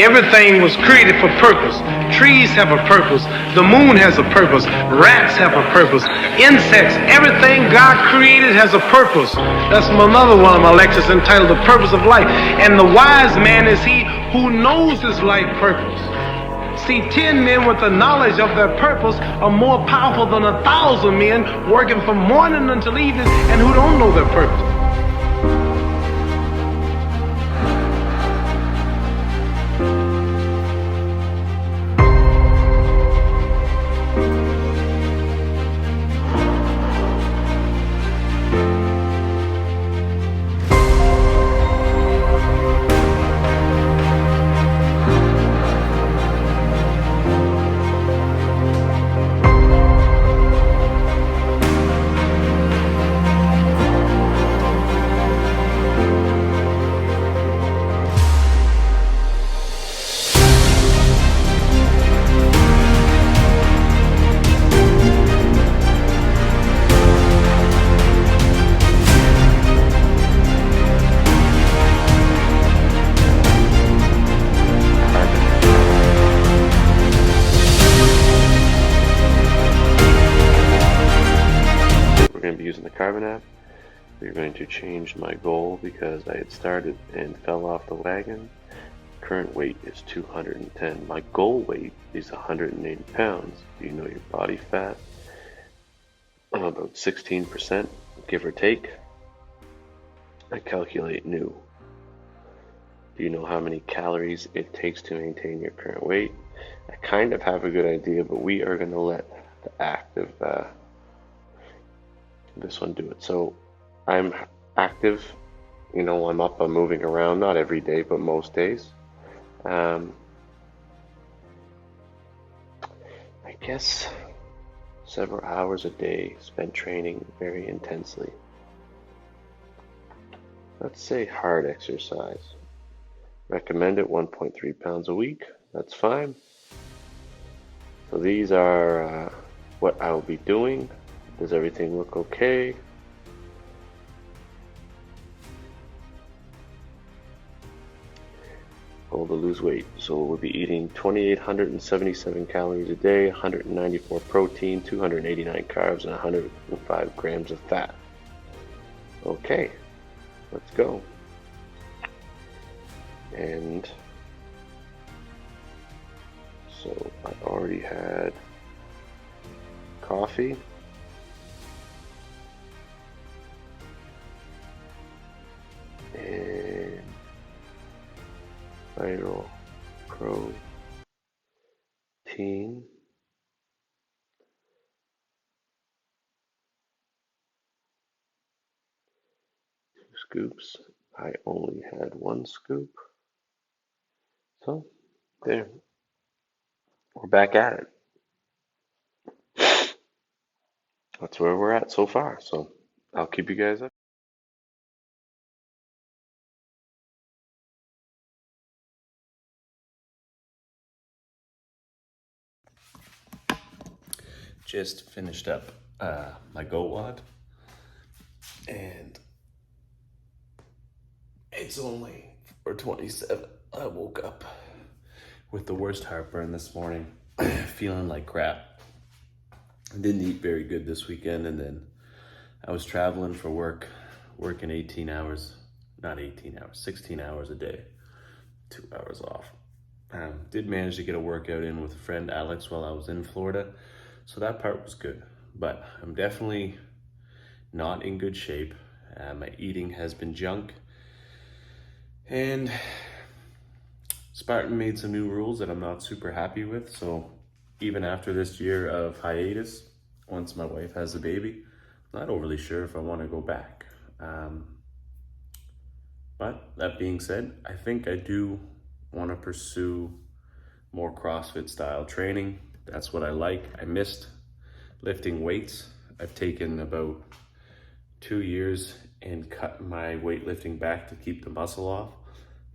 Everything was created for purpose. Trees have a purpose. The moon has a purpose. Rats have a purpose. Insects, everything God created has a purpose. That's another one of my lectures entitled The Purpose of Life. And the wise man is he who knows his life purpose. See, 10 men with the knowledge of their purpose are more powerful than 1,000 men working from morning until evening and who don't know their purpose. Using the Carbon app. We're going to change my goal because I had started and fell off the wagon. Current weight is 210. My goal weight is 180 pounds. Do you know your body fat? About 16%, give or take. I calculate new. Do you know how many calories it takes to maintain your current weight? I kind of have a good idea, but we are going to let the active this one do it. So I'm active, I'm up, I'm moving around, not every day, but most days. I guess several hours a day spent training very intensely. Let's say hard exercise. Recommended 1.3 pounds a week. That's fine. So these are what I will be doing. Does everything look okay? Goal to lose weight. So we'll be eating 2,877 calories a day, 194 protein, 289 carbs, and 105 grams of fat. Okay, let's go. And so I already had coffee. And vital protein, scoops. I only had one scoop. So there, we're back at it. That's where we're at so far. So I'll keep you guys up. Just finished up my goat wad, and it's only 4:27. I woke up with the worst heartburn this morning, feeling like crap. I didn't eat very good this weekend, and then I was traveling for work, working 16 hours a day, 2 hours off. Did manage to get a workout in with a friend, Alex, while I was in Florida. So that part was good, but I'm definitely not in good shape. My eating has been junk, and Spartan made some new rules that I'm not super happy with. So even after this year of hiatus, once my wife has a baby, I'm not overly sure if I want to go back. But that being said, I think I do want to pursue more CrossFit style training. That's what I like. I missed lifting weights. I've taken about 2 years and cut my weightlifting back to keep the muscle off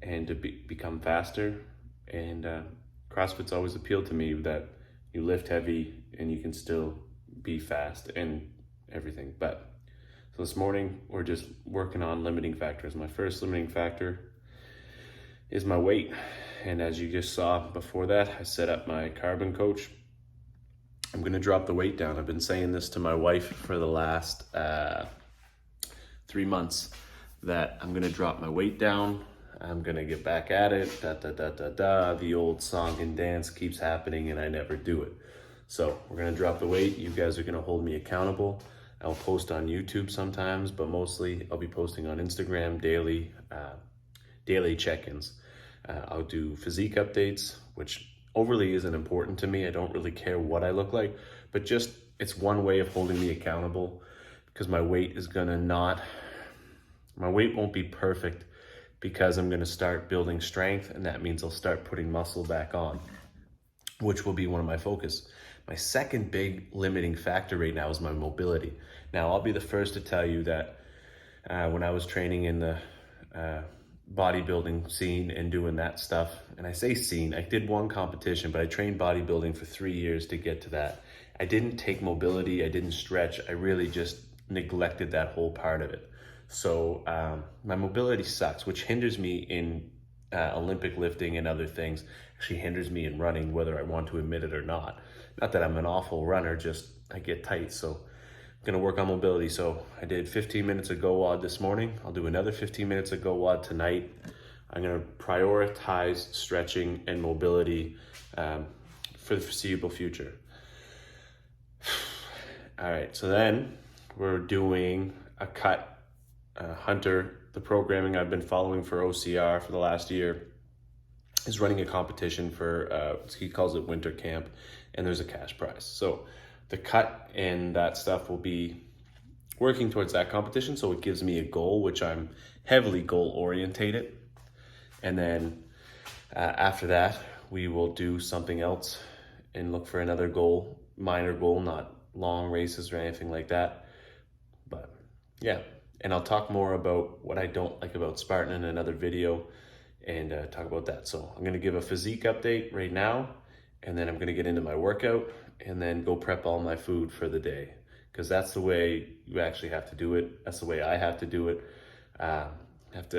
and to become faster. And CrossFit's always appealed to me, that you lift heavy and you can still be fast and everything. But so this morning we're just working on limiting factors. My first limiting factor is my weight, And as you just saw before that, I set up my carbon coach. I'm gonna drop the weight down. I've been saying this to my wife for the last 3 months, that I'm gonna drop my weight down. I'm gonna get back at it, The old song and dance keeps happening and I never do it. So we're gonna drop the weight. You guys are gonna hold me accountable. I'll post on YouTube sometimes, but mostly I'll be posting on Instagram daily check-ins. I'll do physique updates, which overly isn't important to me. I don't really care what I look like, but just it's one way of holding me accountable, because my weight won't be perfect, because I'm gonna start building strength, and that means I'll start putting muscle back on, which will be one of my focus. My second big limiting factor right now is my mobility. Now, I'll be the first to tell you that when I was training in the bodybuilding scene and doing that stuff, and I say scene, I did one competition, but I trained bodybuilding for 3 years to get to that. I didn't take mobility, I didn't stretch, I really just neglected that whole part of it. So my mobility sucks, which hinders me in Olympic lifting and other things. Actually hinders me in running, whether I want to admit it or not. Not that I'm an awful runner, just I get tight. So I'm gonna work on mobility. So I did 15 minutes of GoWOD this morning. I'll do another 15 minutes of GoWOD tonight. I'm gonna prioritize stretching and mobility for the foreseeable future. All right, so then we're doing a cut. Hunter, the programming I've been following for OCR for the last year, is running a competition for, he calls it winter camp, and there's a cash prize. So the cut and that stuff will be working towards that competition. So it gives me a goal, which I'm heavily goal orientated. And then after that, we will do something else and look for another goal, minor goal, not long races or anything like that. But yeah. And I'll talk more about what I don't like about Spartan in another video, and talk about that. So I'm gonna give a physique update right now, and then I'm gonna get into my workout, and then go prep all my food for the day. Because that's the way you actually have to do it. That's the way I have to do it. I have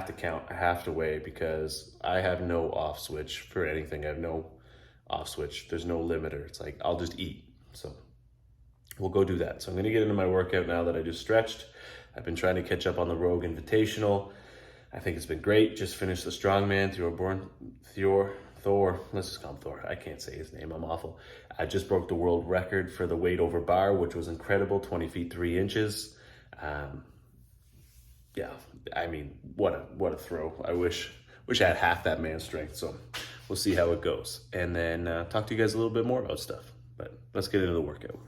to count, I have to weigh, because I have no off switch for anything. I have no off switch. There's no limiter. It's like, I'll just eat. So we'll go do that. So I'm gonna get into my workout now that I just stretched. I've been trying to catch up on the Rogue Invitational. I think it's been great. Just finished the Strongman, Thor, let's just call him Thor. I can't say his name, I'm awful. I just broke the world record for the weight over bar, which was incredible, 20 feet 3 inches. Yeah, I mean, what a throw. I wish I had half that man's strength, so we'll see how it goes. And then talk to you guys a little bit more about stuff. But let's get into the workout.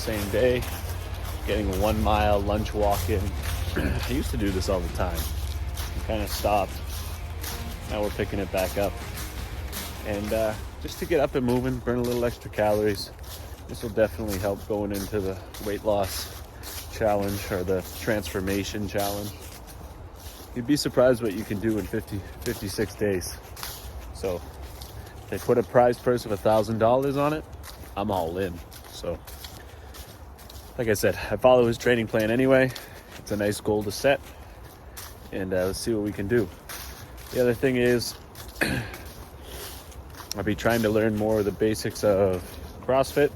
same day, getting a 1 mile lunch walk in. I used to do this all the time. I kind of stopped. Now we're picking it back up. And just to get up and moving, burn a little extra calories. This will definitely help going into the weight loss challenge or the transformation challenge. You'd be surprised what you can do in 56 days. So they put a prize purse of $1,000 on it, I'm all in. So like I said, I follow his training plan anyway. It's a nice goal to set, and let's see what we can do. The other thing is I'll be trying to learn more of the basics of CrossFit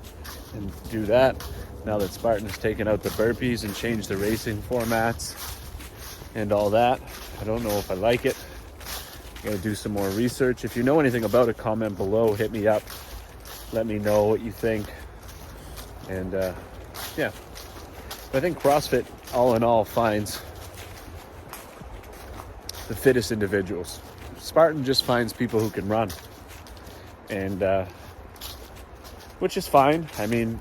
and do that now that Spartan has taken out the burpees and changed the racing formats and all that. I don't know if I like it. I'm gonna do some more research. If you know anything about it, comment below, hit me up, let me know what you think. And yeah, I think CrossFit all in all finds the fittest individuals. Spartan just finds people who can run, and which is fine. I mean,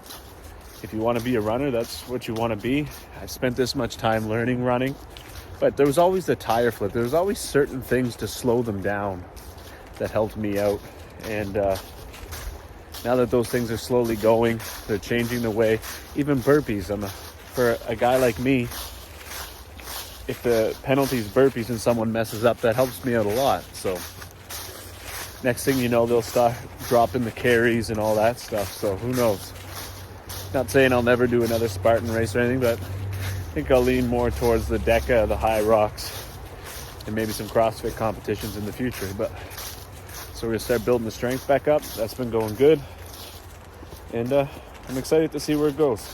if you want to be a runner, that's what you want to be. I spent this much time learning running, but there was always the tire flip. There was always certain things to slow them down that helped me out. And now that those things are slowly going, they're changing the way. Even burpees, for a guy like me, if the penalty's burpees and someone messes up, that helps me out a lot. So next thing you know, they'll start dropping the carries and all that stuff. So who knows? Not saying I'll never do another Spartan race or anything, but I think I'll lean more towards the DECA, the high rocks, and maybe some CrossFit competitions in the future. But so we're gonna start building the strength back up. That's been going good, and I'm excited to see where it goes.